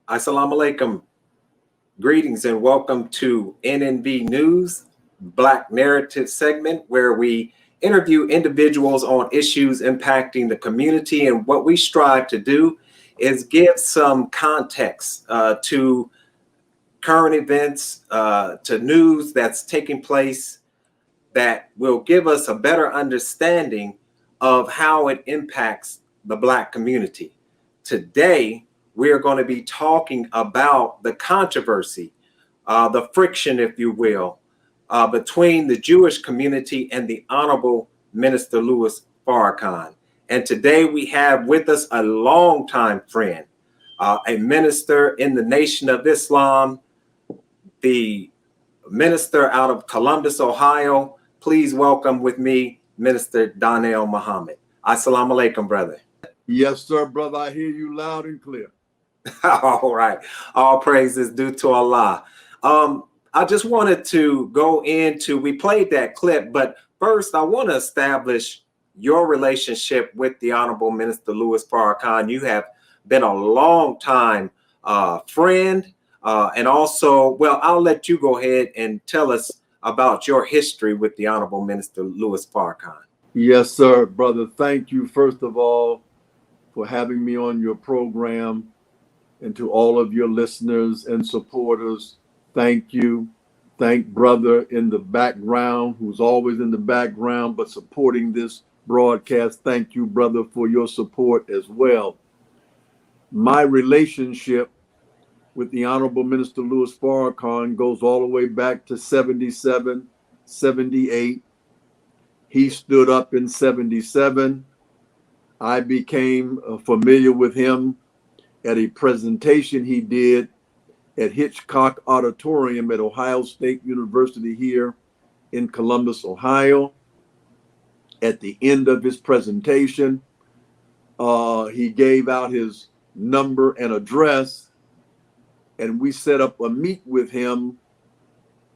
Assalamu alaikum. Greetings and welcome to NNB News, Black Narrative segment, where we interview individuals on issues impacting the community. And what we strive to do is give some context to current events, to news that's taking place that will give us a better understanding of how it impacts the Black community. Today, we're going to be talking about the controversy, the friction, if you will, between the Jewish community and the Honorable Minister Louis Farrakhan. And today we have with us a longtime friend, a minister in the Nation of Islam, the minister out of Columbus, Ohio. Please welcome with me, Minister Donell Muhammad. Assalamu alaikum, brother. Yes, sir, brother. I hear you loud and clear. All right. All praise is due to Allah. I just wanted to go into, we played that clip, but first I want to establish your relationship with the Honorable Minister Louis Farrakhan. You have been a long time friend. And also, well, I'll let you go ahead and tell us about your history with the Honorable Minister Louis Farrakhan. Yes, sir, brother. Thank you, first of all, for having me on your program. And to all of your listeners and supporters, thank you. Thank brother in the background, who's always in the background, but supporting this broadcast. Thank you, brother, for your support as well. My relationship with the Honorable Minister Louis Farrakhan goes all the way back to 77, 78. He stood up in 77. I became familiar with him at a presentation he did at Hitchcock Auditorium at Ohio State University here in Columbus, Ohio. At the end of his presentation, he gave out his number and address, and we set up a meet with him,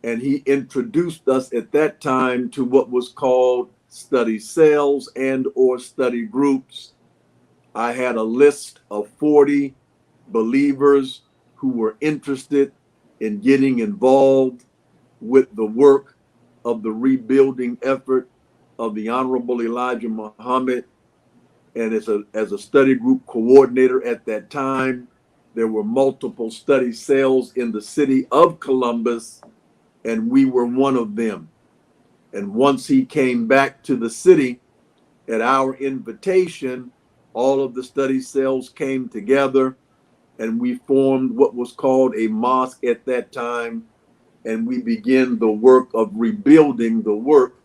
and he introduced us at that time to what was called study cells and or study groups. I had a list of 40 believers who were interested in getting involved with the work of the rebuilding effort of the Honorable Elijah Muhammad. And as a study group coordinator at that time, there were multiple study cells in the city of Columbus, and we were one of them. And once he came back to the city at our invitation, all of the study cells came together and we formed what was called a mosque at that time. And we began the work of rebuilding the work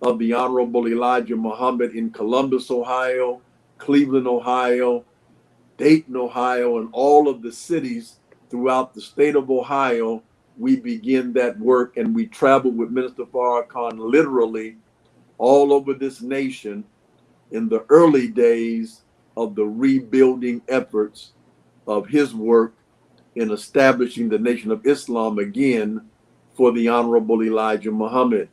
of the Honorable Elijah Muhammad in Columbus, Ohio, Cleveland, Ohio, Dayton, Ohio, and all of the cities throughout the state of Ohio. We began that work, and we traveled with Minister Farrakhan literally all over this nation in the early days of the rebuilding efforts of his work in establishing the Nation of Islam again for the Honorable Elijah Muhammad.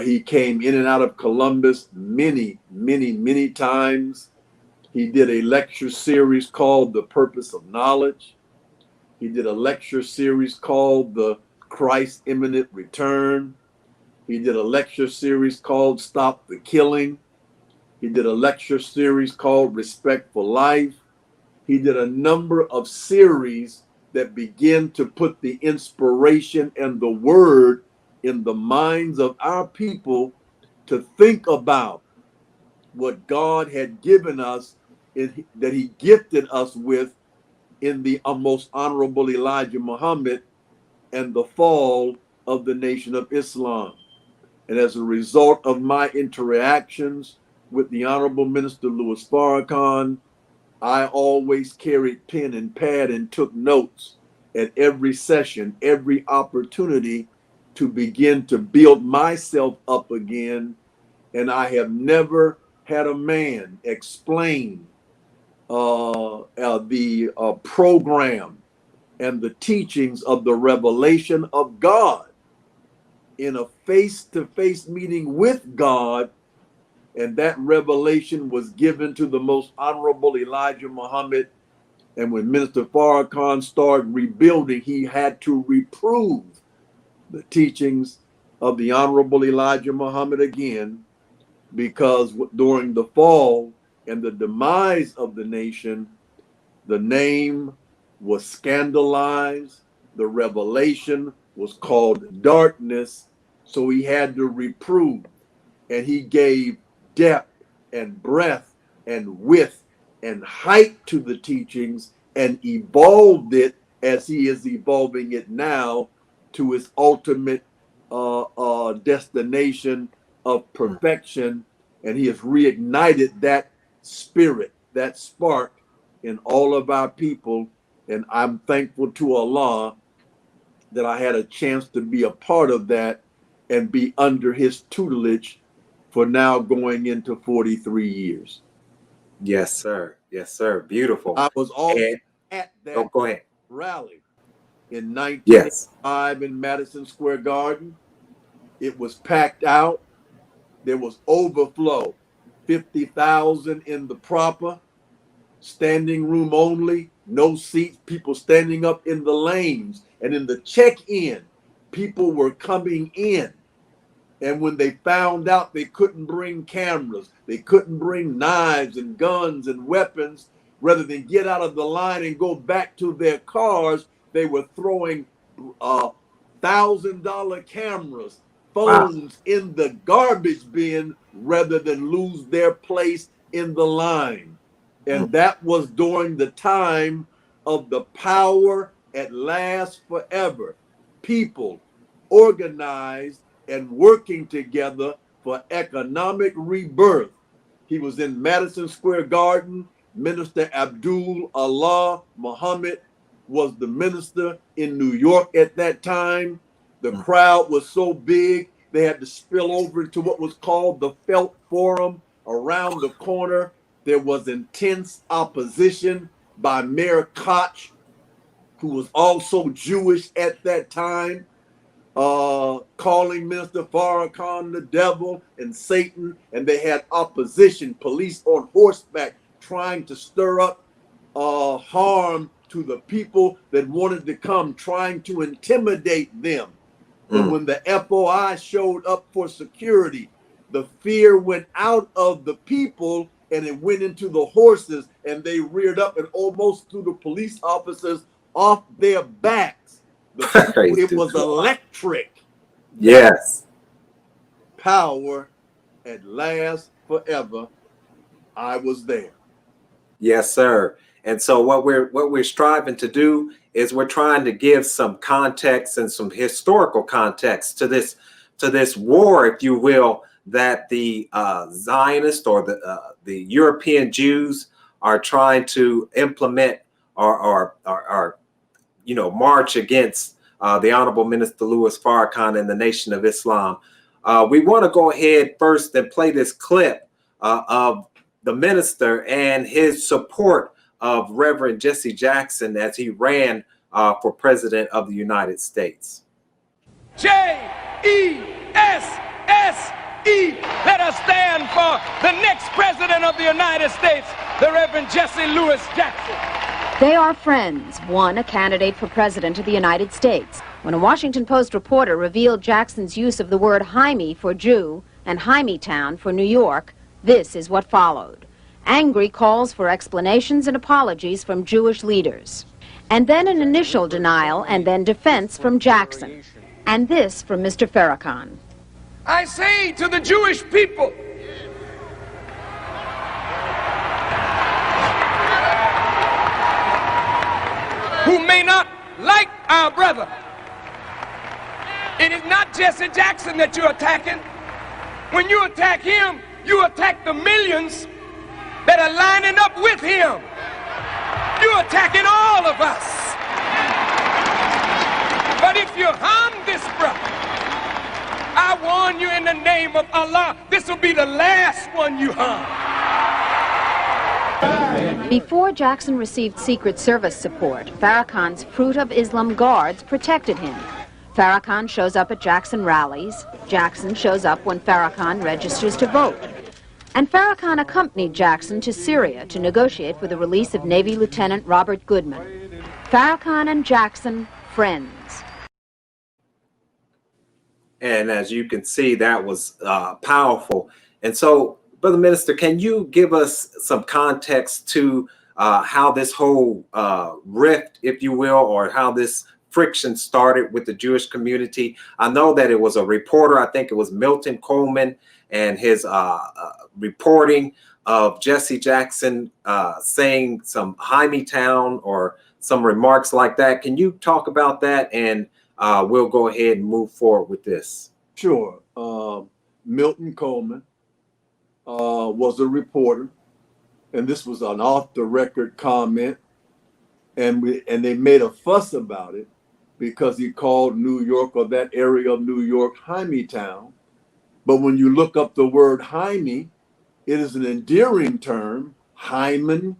He came in and out of Columbus many, many, many times. He did a lecture series called The Purpose of Knowledge. He did a lecture series called The Christ Imminent Return. He did a lecture series called Stop the Killing. He did a lecture series called Respect for Life. He did a number of series that begin to put the inspiration and the word in the minds of our people to think about what God had given us, that he gifted us with in the most honorable Elijah Muhammad and the fall of the Nation of Islam. And as a result of my interactions with the Honorable Minister Louis Farrakhan, I always carried pen and pad and took notes at every session, every opportunity to begin to build myself up again. And I have never had a man explain the program and the teachings of the revelation of God in a face-to-face meeting with God. And that revelation was given to the most honorable Elijah Muhammad And when Minister Farrakhan started rebuilding, he had to reprove the teachings of the Honorable Elijah Muhammad again, because during the fall and the demise of the nation, the name was scandalized, the revelation was called darkness, so he had to reprove, and he gave depth and breadth and width and height to the teachings and evolved it as he is evolving it now to its ultimate destination of perfection. And he has reignited that spirit, that spark in all of our people. And I'm thankful to Allah that I had a chance to be a part of that and be under his tutelage for now going into 43 years. Yes, sir. Yes, sir. Beautiful. I was also at that go ahead. rally in 1985 in Madison Square Garden. It was packed out. There was overflow, 50,000 in the proper, standing room only, no seats, people standing up in the lanes. And in the check-in, people were coming in. And when they found out they couldn't bring cameras, they couldn't bring knives and guns and weapons, rather than get out of the line and go back to their cars, they were throwing $1,000 cameras, phones in the garbage bin rather than lose their place in the line. And that was during the time of the power at last forever. People organized and working together for economic rebirth. He was in Madison Square Garden. Minister Abdul Allah Muhammad was the minister in New York at that time. The crowd was so big, they had to spill over to what was called the Felt Forum. Around the corner, there was intense opposition by Mayor Koch, who was also Jewish at that time, calling Minister Farrakhan the devil and Satan. And they had opposition, police on horseback, trying to stir up harm to the people that wanted to come, trying to intimidate them. But when the FOI showed up for security, the fear went out of the people and it went into the horses, and they reared up and almost threw the police officers off their backs. It was electric. Yes. Power at last forever. I was there. Yes, sir. And so what we're striving to do is we're trying to give some context and some historical context to this war, if you will, that the Zionist or the European Jews are trying to implement or march against the Honorable Minister Louis Farrakhan and the Nation of Islam. We want to go ahead first and play this clip of the minister and his support of Reverend Jesse Jackson as he ran for President of the United States. J-E-S-S-E. Let us stand for the next President of the United States, the Reverend Jesse Louis Jackson. They are friends, one a candidate for President of the United States. When a Washington Post reporter revealed Jackson's use of the word Jaime for Jew and Jaimetown for New York, this is what followed. Angry calls for explanations and apologies from Jewish leaders. And then an initial denial and then defense from Jackson. And this from Mr. Farrakhan. I say to the Jewish people, who may not like our brother, it is not Jesse Jackson that you're attacking. When you attack him, you attack the millions that are lining up with him. You're attacking all of us. But if you harm this brother, I warn you in the name of Allah, this will be the last one you harm. Before Jackson received Secret Service support, Farrakhan's Fruit of Islam guards protected him. Farrakhan shows up at Jackson rallies. Jackson shows up when Farrakhan registers to vote. And Farrakhan accompanied Jackson to Syria to negotiate for the release of Navy Lieutenant Robert Goodman. Farrakhan and Jackson, friends. And as you can see, that was powerful. And so, Brother Minister, can you give us some context to how this whole rift, if you will, or how this friction started with the Jewish community? I know that it was a reporter, I think it was Milton Coleman, and his reporting of Jesse Jackson saying some Town or some remarks like that. Can you talk about that? And we'll go ahead and move forward with this. Sure. Milton Coleman was a reporter, and this was an off-the-record comment, and they made a fuss about it because he called New York, or that area of New York, Town. But when you look up the word Jaime, it is an endearing term. Hyman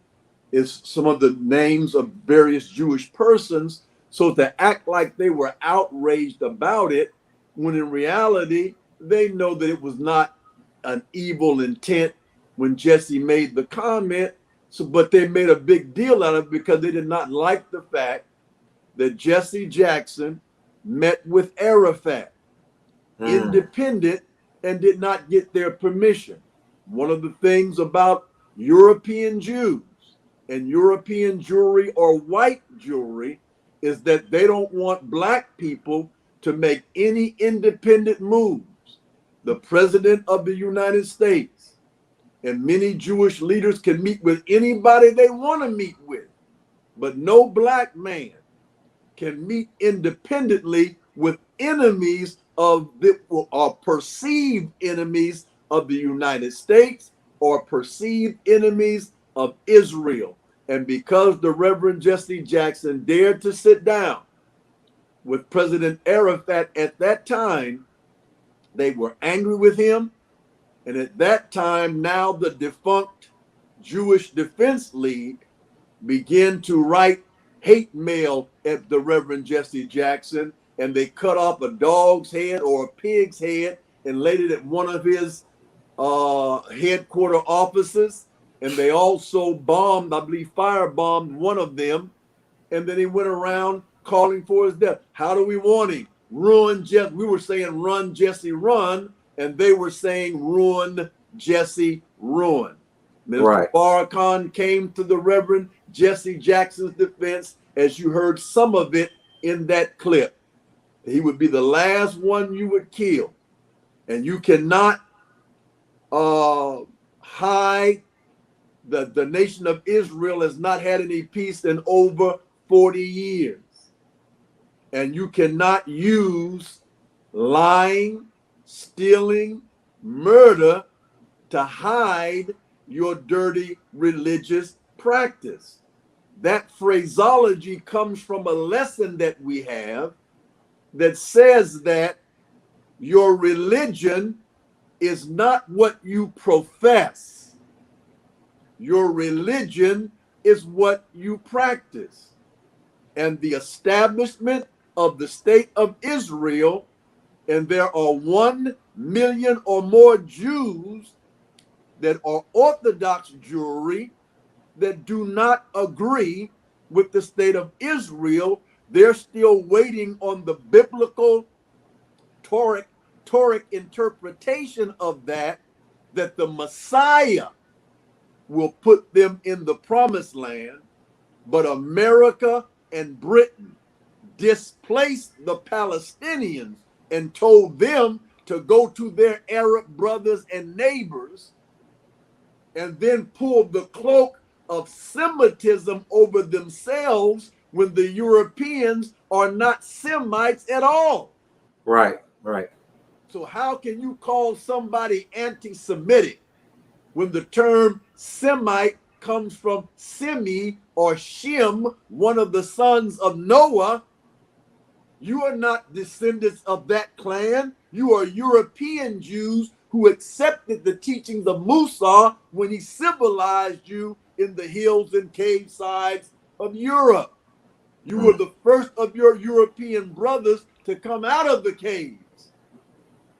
is some of the names of various Jewish persons. So to act like they were outraged about it, when in reality, they know that it was not an evil intent when Jesse made the comment. So, but they made a big deal out of it because they did not like the fact that Jesse Jackson met with Arafat, independent, and did not get their permission. One of the things about European Jews and European Jewry or white Jewry is that they don't want black people to make any independent moves. The President of the United States and many Jewish leaders can meet with anybody they want to meet with, but no black man can meet independently with enemies of the, or perceived enemies of the United States or perceived enemies of Israel. And because the Reverend Jesse Jackson dared to sit down with President Arafat at that time, they were angry with him. And at that time, now the defunct Jewish Defense League began to write hate mail at the Reverend Jesse Jackson, and they cut off a dog's head or a pig's head and laid it at one of his headquarter offices. And they also bombed, I believe, firebombed one of them. And then he went around calling for his death. How do we want him? Ruin Jesse. We were saying run, Jesse, run. And they were saying ruin, Jesse, ruin. Minister Farrakhan came to the Reverend Jesse Jackson's defense, as you heard some of it in that clip. He would be the last one you would kill. And you cannot hide the nation of Israel has not had any peace in over 40 years. And you cannot use lying, stealing, murder to hide your dirty religious practice. That phraseology comes from a lesson that we have that says that your religion is not what you profess. Your religion is what you practice. And the establishment of the state of Israel, and there are 1 million or more Jews that are Orthodox Jewry that do not agree with the state of Israel. They're still waiting on the biblical Torah interpretation of that the Messiah will put them in the promised land. But America and Britain displaced the Palestinians and told them to go to their Arab brothers and neighbors, and then pulled the cloak of Semitism over themselves when the Europeans are not Semites at all. Right, right. So how can you call somebody anti-Semitic when the term Semite comes from Semi or Shem, one of the sons of Noah? You are not descendants of that clan. You are European Jews who accepted the teachings of Musa when he civilized you in the hills and cave sides of Europe. You were the first of your European brothers to come out of the caves.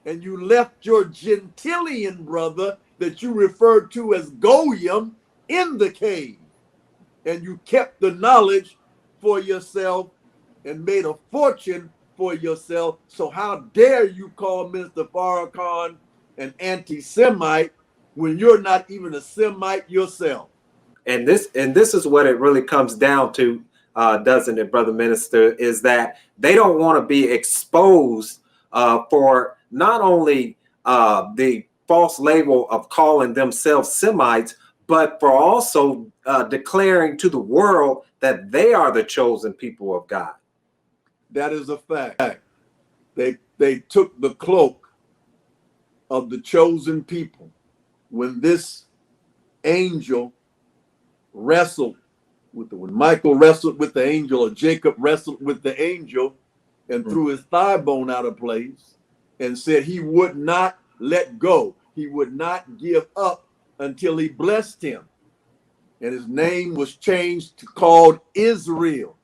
And you left your Gentilian brother that you referred to as Goyim in the cave. And you kept the knowledge for yourself and made a fortune for yourself. So how dare you call Minister Farrakhan an anti-Semite when you're not even a Semite yourself? And this is what it really comes down to, doesn't it, Brother Minister, is that they don't want to be exposed for not only the false label of calling themselves Semites, but for also declaring to the world that they are the chosen people of God. That is a fact. They took the cloak of the chosen people when this angel wrestled with when Michael wrestled with the angel, or Jacob wrestled with the angel and threw his thigh bone out of place and said he would not let go. He would not give up until he blessed him. And his name was changed to called Israel.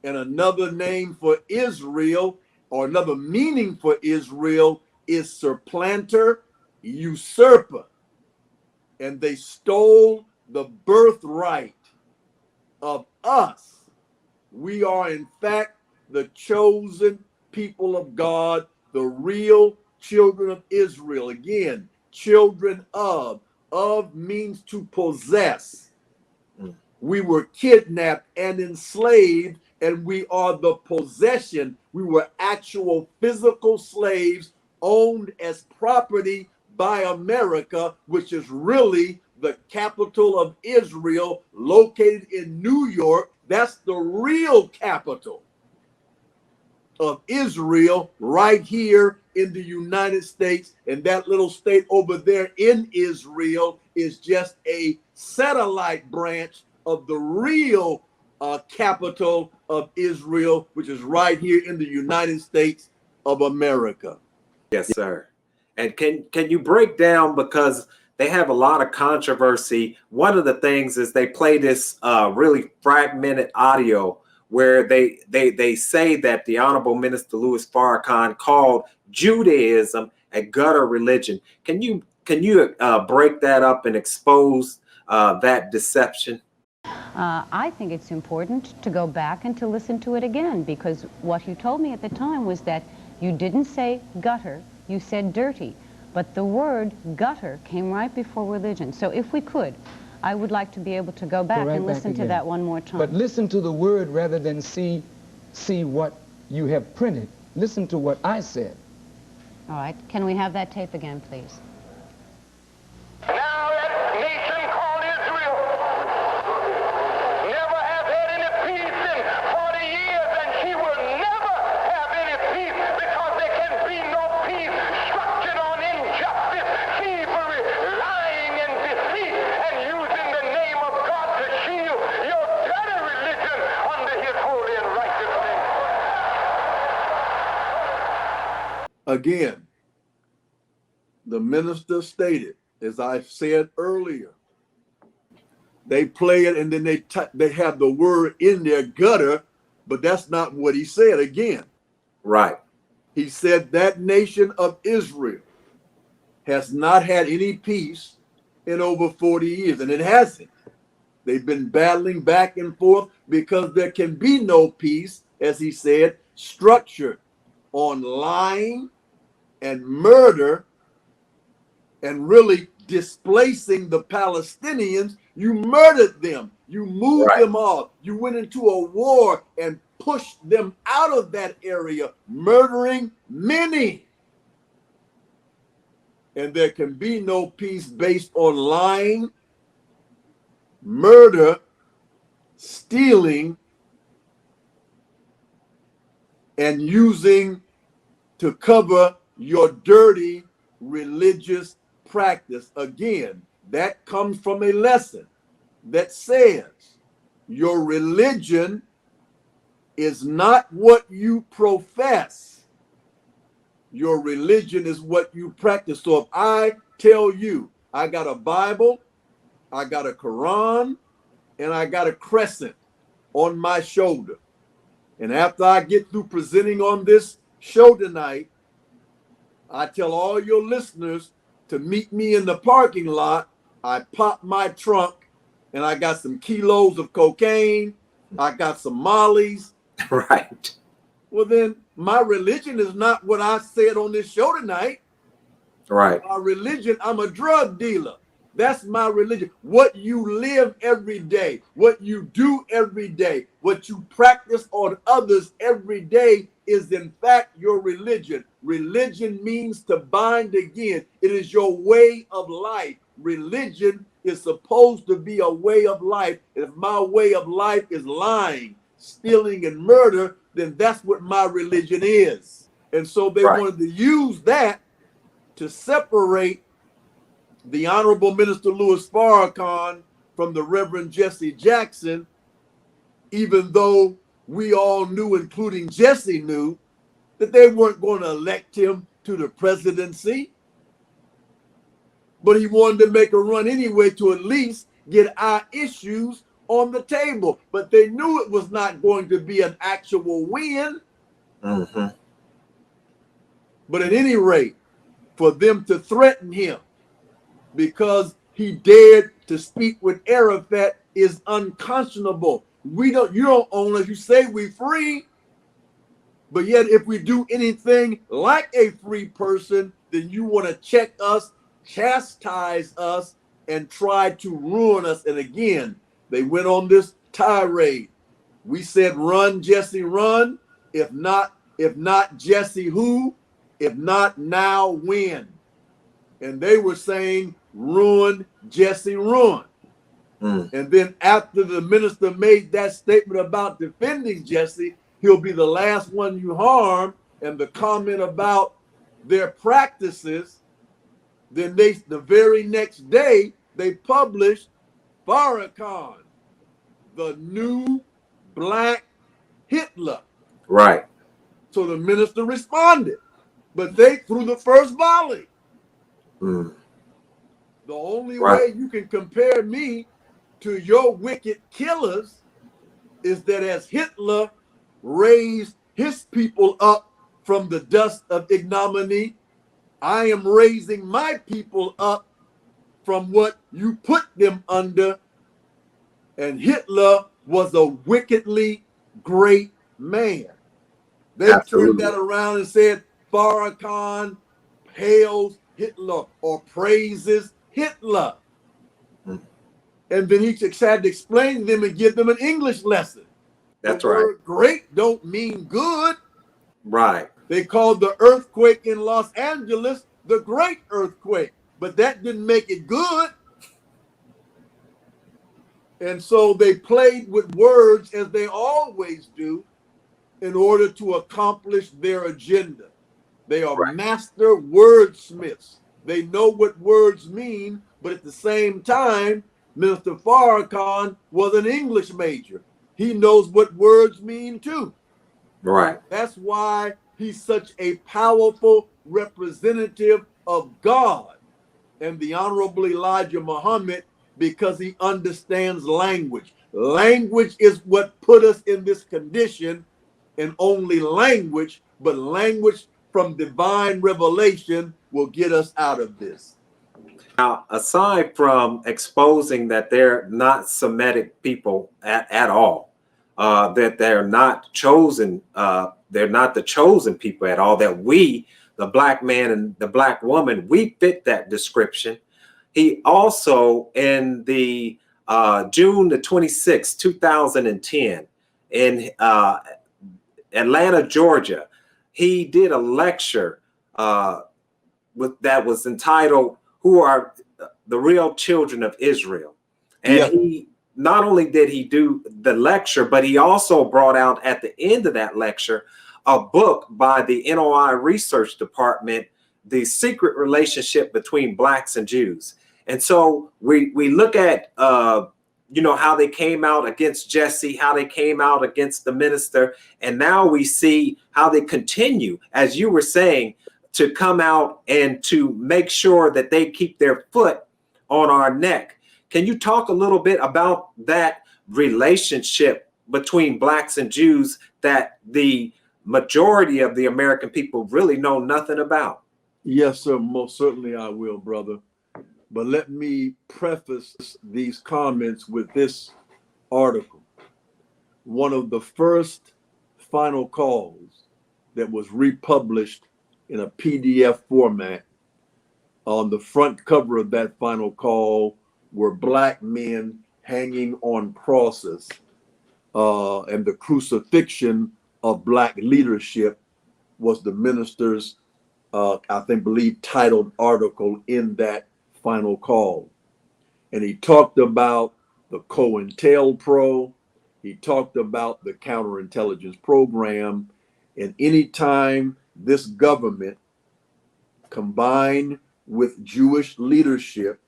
And another name for Israel, or another meaning for Israel, is supplanter, usurper. And they stole the birthright of us. We are, in fact, the chosen people of God, the real children of Israel. Again, children of. Of means to possess. We were kidnapped and enslaved, and we are the possession. We were actual physical slaves owned as property by America, which is really the capital of Israel, located in New York. That's the real capital of Israel, right here in the United States. And that little state over there in Israel is just a satellite branch of the real capital of Israel, which is right here in the United States of America. Yes, sir. And can you break down, because they have a lot of controversy. One of the things is they play this really fragmented audio where they say that the Honorable Minister Louis Farrakhan called Judaism a gutter religion. Can you break that up and expose that deception? I think it's important to go back and to listen to it again, because what you told me at the time was that you didn't say gutter, you said dirty. But the word gutter came right before religion. So if we could, I would like to be able to go back and listen to that one more time. But listen to the word rather than see what you have printed. Listen to what I said. All right. Can we have that tape again, please? Now that nation called Israel never have had any peace in 40 years, and she will never have any peace, because there can be no peace structured on injustice, thievery, lying, and deceit, and using the name of God to shield your dirty religion under his holy and righteous name. Again, the minister stated, as I said earlier, they play it and then they have the word in their gutter, but that's not what he said. Again, Right. he said that nation of Israel has not had any peace in over 40 years, and it hasn't. They've been battling back and forth because there can be no peace, as he said, structured on lying and murder and really displacing the Palestinians. You murdered them. You moved them off. You went into a war and pushed them out of that area, murdering many. And there can be no peace based on lying, murder, stealing, and using to cover your dirty religious practice. Again, that comes from a lesson that says your religion is not what you profess. Your religion is what you practice. So if I tell you I got a Bible, I got a Quran, and I got a crescent on my shoulder, and after I get through presenting on this show tonight, I tell all your listeners to meet me in the parking lot. I popped my trunk and I got some kilos of cocaine. I got some mollies. Right. Well, then my religion is not what I said on this show tonight. Right. My religion, I'm a drug dealer. That's my religion. What you live every day, what you do every day, what you practice on others every day is in fact your religion. Religion means to bind again. It is your way of life. Religion is supposed to be a way of life. If my way of life is lying, stealing, and murder, then that's what my religion is. And so they wanted to use that to separate the Honorable Minister Louis Farrakhan from the Reverend Jesse Jackson, even though we all knew, including Jesse knew, that they weren't going to elect him to the presidency. But he wanted to make a run anyway to at least get our issues on the table. But they knew it was not going to be an actual win. Mm-hmm. But at any rate, for them to threaten him because he dared to speak with Arafat is unconscionable. You don't own us. You say we free, but yet if we do anything like a free person, then you want to check us, chastise us, and try to ruin us. And again, they went on this tirade. We said, run, Jesse, run. If not Jesse, who? If not now, when? And they were saying, ruin, Jesse, ruin. And then after the minister made that statement about defending Jesse, he'll be the last one you harm, and the comment about their practices, then the very next day, they published Farrakhan, the new black Hitler. Right. So the minister responded, but they threw the first volley. The only way you can compare me to your wicked killers is that as Hitler raised his people up from the dust of ignominy, I am raising my people up from what you put them under. And Hitler was a wickedly great man. They turned that around and said Farrakhan hails Hitler or praises Hitler. And then he had to explain to them and give them an English lesson. That's the word great don't mean good. Right. They called the earthquake in Los Angeles the Great Earthquake, but that didn't make it good. And so they played with words as they always do in order to accomplish their agenda. They are master wordsmiths. They know what words mean, but at the same time, Minister Farrakhan was an English major. He knows what words mean too. Right. That's why he's such a powerful representative of God and the Honorable Elijah Muhammad, because he understands language. Language is what put us in this condition, and only language, but language from divine revelation will get us out of this. Now, aside from exposing that they're not Semitic people at all, that they're not chosen, they're not the chosen people at all, that we, the black man and the black woman, we fit that description. He also, in the June the 26th, 2010, in Atlanta, Georgia, he did a lecture that was entitled, "Who Are the Real Children of Israel?" And he not only did he do the lecture, but he also brought out at the end of that lecture a book by the NOI Research Department, The Secret Relationship Between Blacks and Jews. And so we look at how they came out against Jesse, how they came out against the minister, and now we see how they continue, as you were saying, to come out and to make sure that they keep their foot on our neck. Can you talk a little bit about that relationship between blacks and Jews that the majority of the American people really know nothing about? Yes, sir. Most certainly I will, brother. But let me preface these comments with this article. One of the first final calls that was republished in a PDF format. On the front cover of that final call were black men hanging on crosses, and the crucifixion of black leadership was the minister's, believe, titled article in that final call. And he talked about the COINTELPRO, he talked about the counterintelligence program, and anytime this government combined with Jewish leadership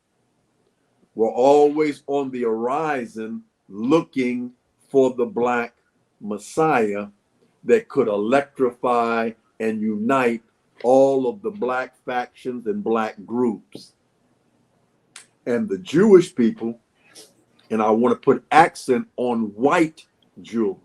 were always on the horizon looking for the black Messiah that could electrify and unite all of the black factions and black groups. And the Jewish people, and I want to put accent on white jewelry.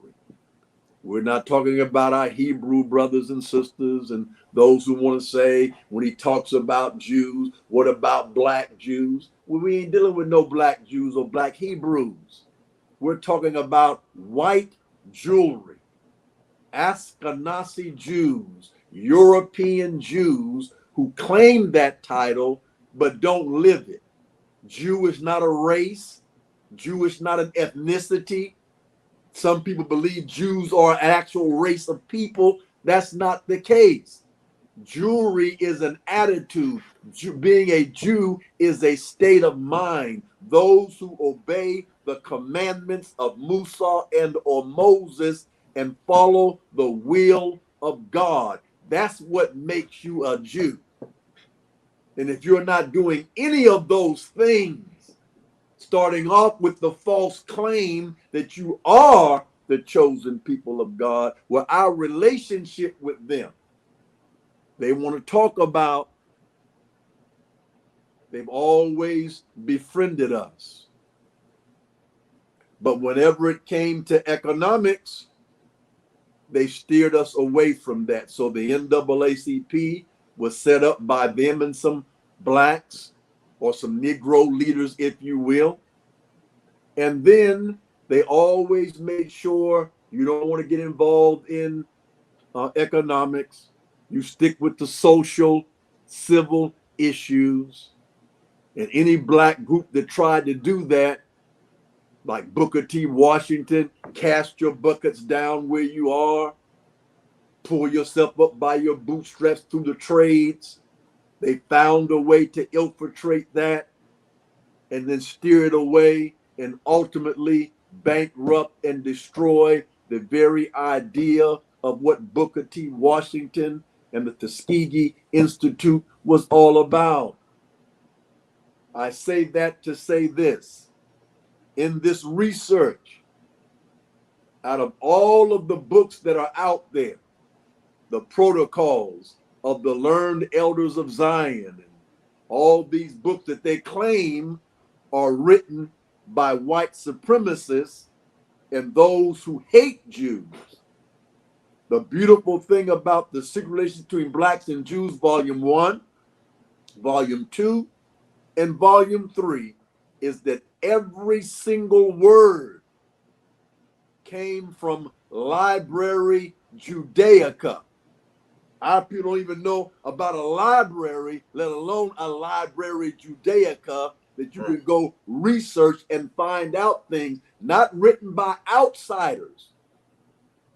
We're not talking about our Hebrew brothers and sisters and those who want to say, when he talks about Jews, what about black Jews? Well, we ain't dealing with no black Jews or black Hebrews. We're talking about white jewelry, Ashkenazi Jews, European Jews who claim that title but don't live it. Jew is not a race. Jew is not an ethnicity. Some people believe Jews are an actual race of people. That's not the case. Jewry is an attitude. Being a Jew is a state of mind. Those who obey the commandments of Musa and or Moses and follow the will of God. That's what makes you a Jew. And if you're not doing any of those things, starting off with the false claim that you are the chosen people of God, well, our relationship with them, they want to talk about, they've always befriended us. But whenever it came to economics, they steered us away from that. So the NAACP was set up by them and some blacks or some Negro leaders, if you will. And then they always made sure you don't want to get involved in economics. You stick with the social, civil issues. And any black group that tried to do that, like Booker T. Washington, cast your buckets down where you are, pull yourself up by your bootstraps through the trades. They found a way to infiltrate that and then steer it away and ultimately bankrupt and destroy the very idea of what Booker T. Washington and the Tuskegee Institute was all about. I say that to say this. In this research, out of all of the books that are out there, the protocols of the learned elders of Zion, and all these books that they claim are written by white supremacists and those who hate Jews. The beautiful thing about the secret relationship between blacks and Jews, volume 1, volume 2, and volume 3, is that every single word came from Library Judaica. Our people don't even know about a library, let alone a Library Judaica, that you can go research and find out things, not written by outsiders.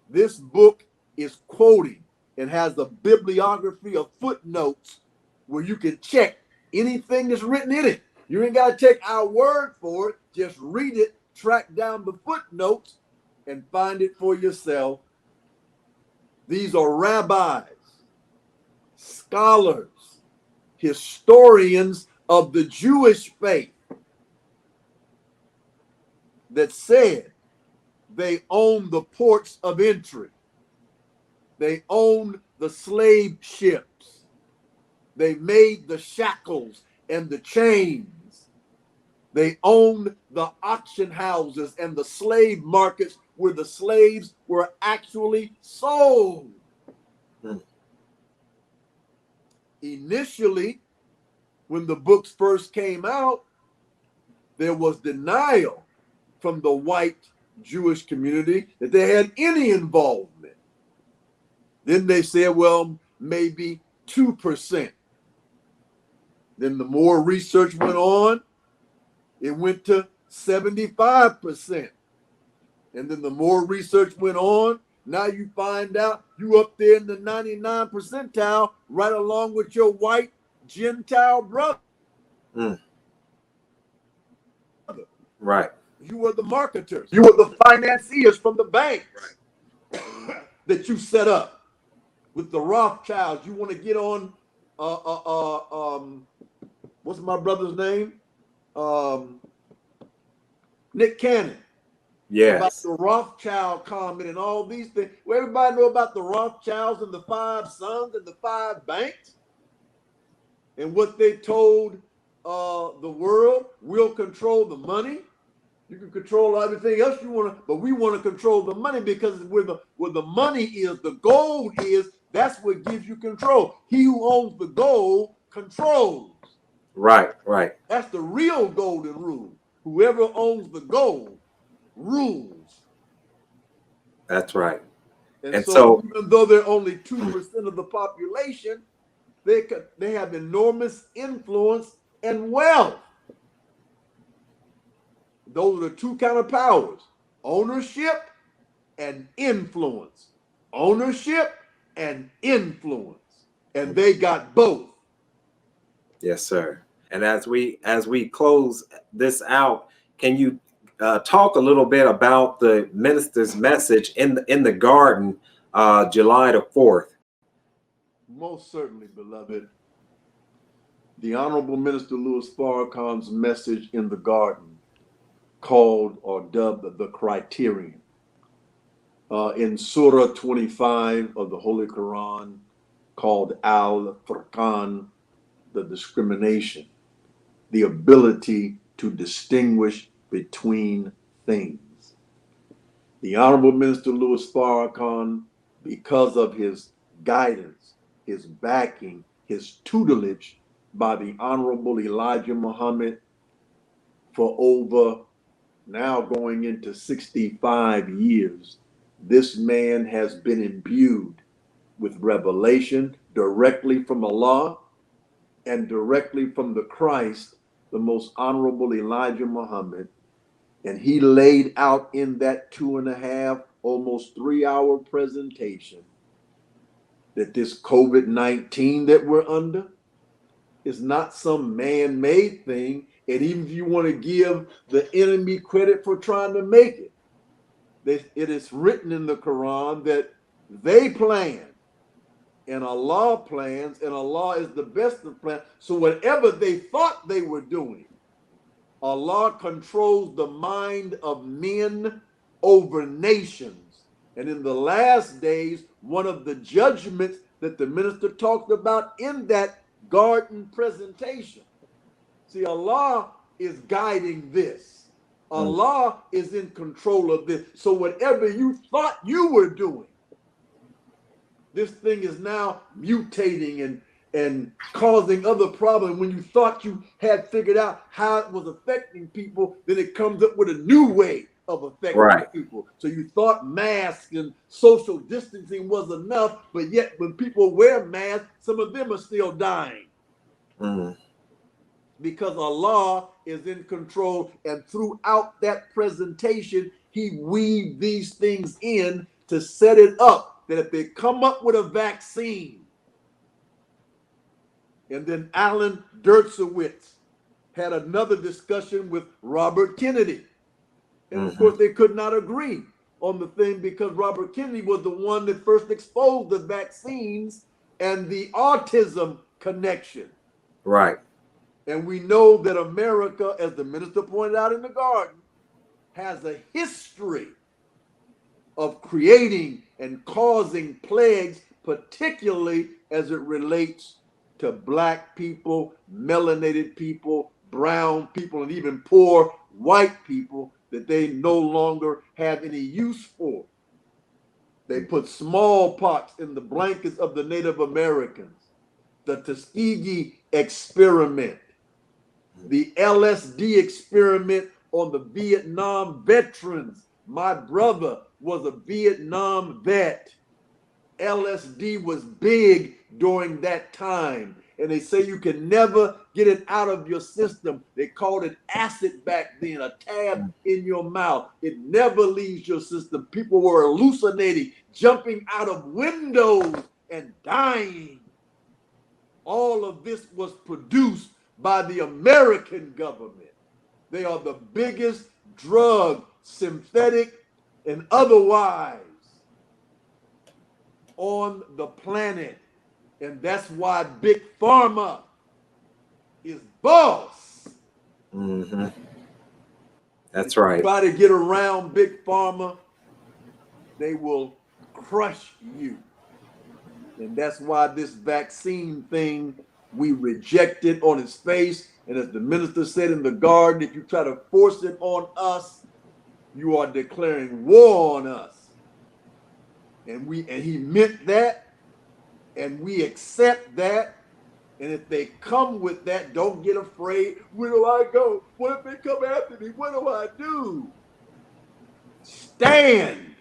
This book is quoting and has a bibliography of footnotes where you can check anything that's written in it. You ain't got to take our word for it. Just read it, track down the footnotes, and find it for yourself. These are rabbis, scholars, historians of the Jewish faith that said they own the ports of entry. They owned the slave ships. They made the shackles and the chains. They owned the auction houses and the slave markets where the slaves were actually sold. initially, when the books first came out, there was denial from the white Jewish community that they had any involvement. Then they said, well, maybe 2%. Then the more research went on, it went to 75%. And then the more research went on, now you find out you up there in the 99 percentile, right along with your white Gentile brother. Mm. Right. You were the marketers. You were the financiers from the banks that you set up with the Rothschilds. You want to get on, what's my brother's name? Nick Cannon. Yes. About the Rothschild comment and all these things. Well, everybody know about the Rothschilds and the 5 sons and the 5 banks and what they told the world. We'll control the money. You can control everything else you want to, but we want to control the money, because where the money is, the gold is, that's what gives you control. He who owns the gold controls. Right, right. That's the real golden rule. Whoever owns the gold rules. That's right. And so even though they're only 2% of the population, they have enormous influence and wealth. Those are the 2 kind of powers: ownership and influence. Ownership and influence. And they got both. Yes, sir. And as we close this out, can you talk a little bit about the minister's message in the garden, July the 4th? Most certainly, beloved. The Honorable Minister Louis Farrakhan's message in the garden, called or dubbed the Criterion, in Surah 25 of the Holy Quran, called Al-Furqan, the discrimination, the ability to distinguish between things. The Honorable Minister Louis Farrakhan, because of his guidance, his backing, his tutelage by the Honorable Elijah Muhammad for over now going into 65 years, this man has been imbued with revelation directly from Allah and directly from the Christ, the most honorable Elijah Muhammad. And he laid out in that 2.5, almost 3-hour presentation that this COVID-19 that we're under is not some man-made thing. And even if you want to give the enemy credit for trying to make it, it is written in the Quran that they plan and Allah plans, and Allah is the best of plans. So whatever they thought they were doing, Allah controls the mind of men over nations. And in the last days, one of the judgments that the minister talked about in that garden presentation. See, Allah is guiding this. Allah is in control of this. So whatever you thought you were doing, this thing is now mutating and causing other problems. When you thought you had figured out how it was affecting people, then it comes up with a new way of affecting people. So you thought masks and social distancing was enough, but yet when people wear masks, some of them are still dying. Because Allah is in control, and throughout that presentation, he weaved these things in to set it up that if they come up with a vaccine, and then Alan Dershowitz had another discussion with Robert Kennedy. And of course, they could not agree on the thing, because Robert Kennedy was the one that first exposed the vaccines and the autism connection. Right. And we know that America, as the minister pointed out in the garden, has a history of creating and causing plagues, particularly as it relates to Black people, melanated people, brown people, and even poor white people that they no longer have any use for. They put smallpox in the blankets of the Native Americans. the Tuskegee experiment, the LSD experiment on the Vietnam veterans. My brother was a Vietnam vet. LSD was big during that time. And they say you can never get it out of your system. They called it acid back then, a tab in your mouth. It never leaves your system. People were hallucinating, jumping out of windows and dying. All of this was produced by the American government. They are the biggest drug, synthetic and otherwise, on the planet. And that's why Big Pharma is boss. Mm-hmm. That's right. Try to get around Big Pharma, they will crush you. And that's why this vaccine thing, we reject it on its face. And as the minister said in the garden, if you try to force it on us, you are declaring war on us. And he meant that. And we accept that. And if they come with that, don't get afraid. Where do I go? What if they come after me? What do I do? Stand.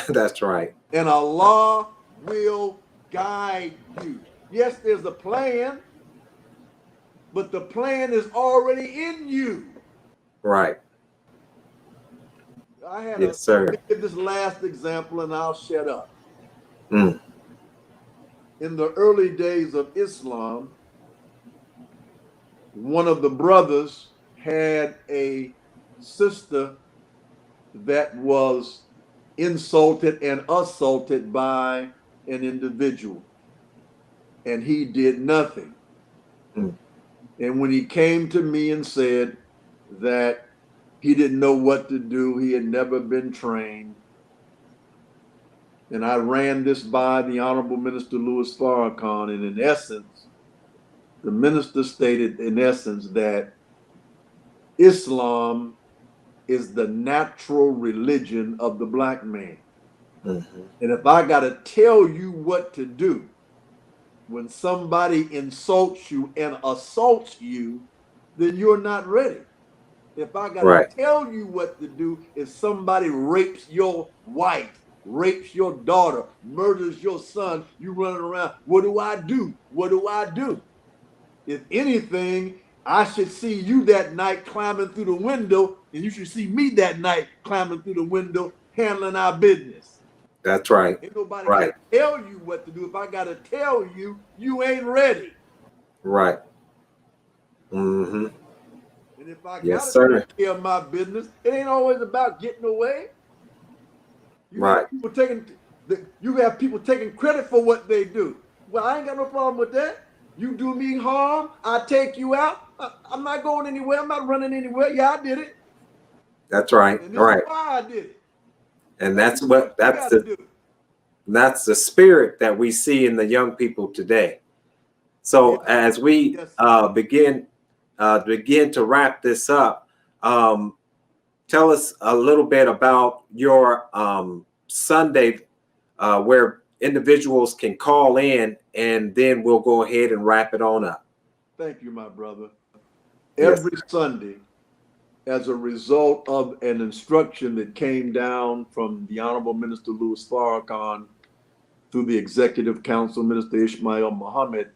That's right. And Allah will guide you. Yes, there's a plan, but the plan is already in you. Right. I had yes, sir. Let me give this last example and I'll shut up. Mm. In the early days of Islam, one of the brothers had a sister that was insulted and assaulted by an individual, and he did nothing. Mm. And when he came to me and said that he didn't know what to do, he had never been trained, and I ran this by the Honorable Minister Louis Farrakhan, and in essence, the minister stated in essence that Islam is the natural religion of the black man. Mm-hmm. And if I got to tell you what to do when somebody insults you and assaults you, then you're not ready. If I got to tell you what to do if somebody rapes your wife, rapes your daughter, murders your son, you running around, what do I do? What do I do? If anything, I should see you that night climbing through the window, and you should see me that night climbing through the window, handling our business. That's right. Ain't nobody got to tell you what to do. If I got to tell you, you ain't ready. Right. Mm-hmm. And if I yes, got to take care of my business, it ain't always about getting away. You right. have people taking credit for what they do. Well, I ain't got no problem with that. You do me harm, I take you out. I'm not going anywhere. I'm not running anywhere. Yeah, I did it. That's right. And this is why I did it. And that's the spirit that we see in the young people today. So as we begin to wrap this up, tell us a little bit about your Sunday where individuals can call in, and then we'll go ahead and wrap it on up. Thank you, my brother. Every Sunday, as a result of an instruction that came down from the Honorable Minister Louis Farrakhan through the Executive Council, Minister Ishmael Muhammad,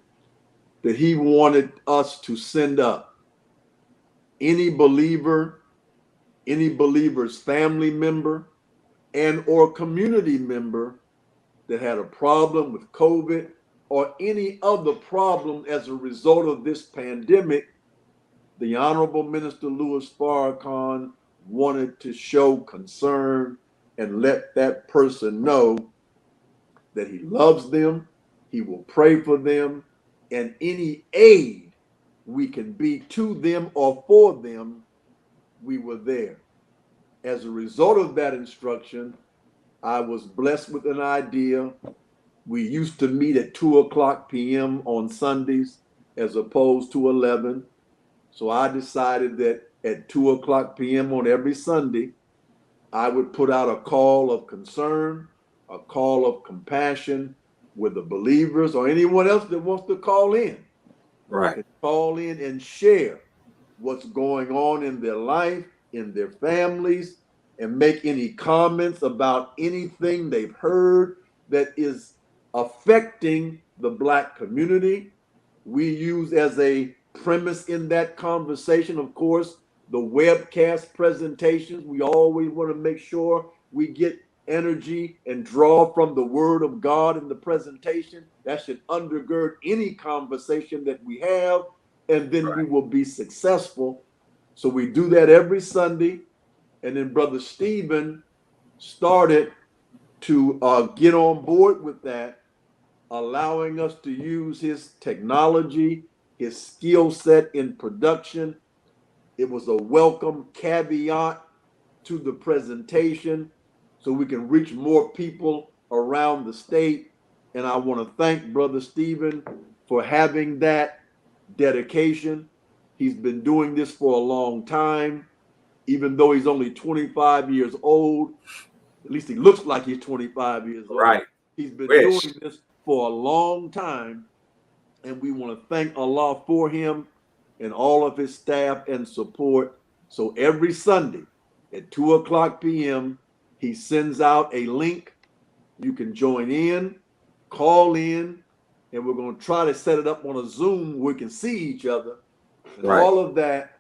that he wanted us to send up any believer, any believer's family member, and or community member that had a problem with COVID or any other problem as a result of this pandemic. The Honorable Minister Louis Farrakhan wanted to show concern and let that person know that he loves them, he will pray for them, and any aid we can be to them or for them, we were there. As a result of that instruction, I was blessed with an idea. We used to meet at 2:00 p.m. on Sundays as opposed to 11. So I decided that at 2:00 p.m. on every Sunday, I would put out a call of concern, a call of compassion, with the believers or anyone else that wants to call in. Right. And call in and share what's going on in their life, in their families, and make any comments about anything they've heard that is affecting the Black community. We use as a premise in that conversation, of course, the webcast presentations. We always want to make sure we get energy and draw from the Word of God in the presentation. That should undergird any conversation that we have, and then we will be successful. So we do that every Sunday. And then Brother Stephen started to get on board with that, allowing us to use his technology, his skill set in production. It was a welcome caveat to the presentation so we can reach more people around the state. And I want to thank Brother Stephen for having that dedication. He's been doing this for a long time, even though he's only 25 years old. At least he looks like he's 25 years old. Right. He's been Wish. doing this for a long time, and we want to thank Allah for him and all of his staff and support. So every Sunday at 2:00 p.m., he sends out a link. You can join in, call in, and we're going to try to set it up on a Zoom where we can see each other and Right. all of that.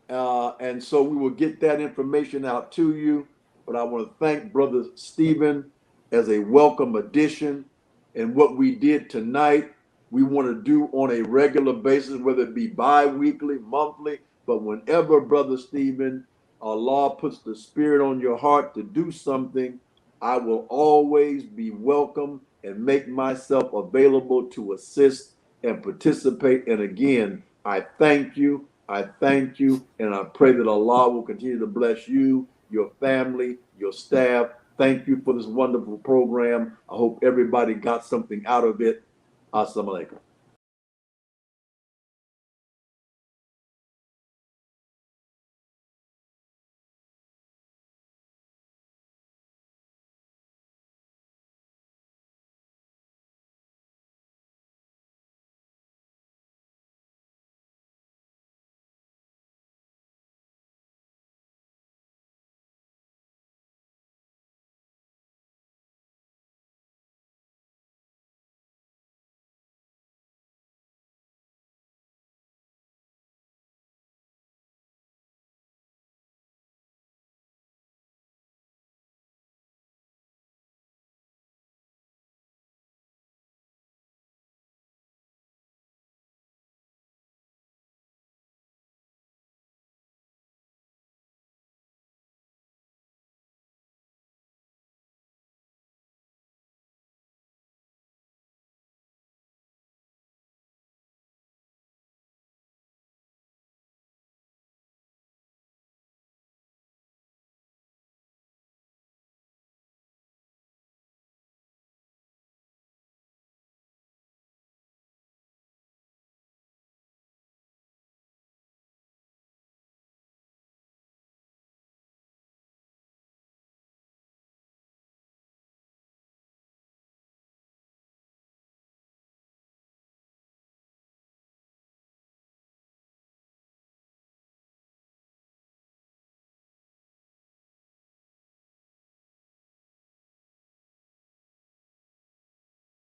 And so we will get that information out to you. But I want to thank Brother Stephen as a welcome addition. And what we did tonight, we want to do on a regular basis, whether it be bi-weekly, monthly, but whenever, Brother Stephen, Allah puts the spirit on your heart to do something, I will always be welcome and make myself available to assist and participate. And again, I thank you, and I pray that Allah will continue to bless you, your family, your staff. Thank you for this wonderful program. I hope everybody got something out of it. Assalamu alaikum.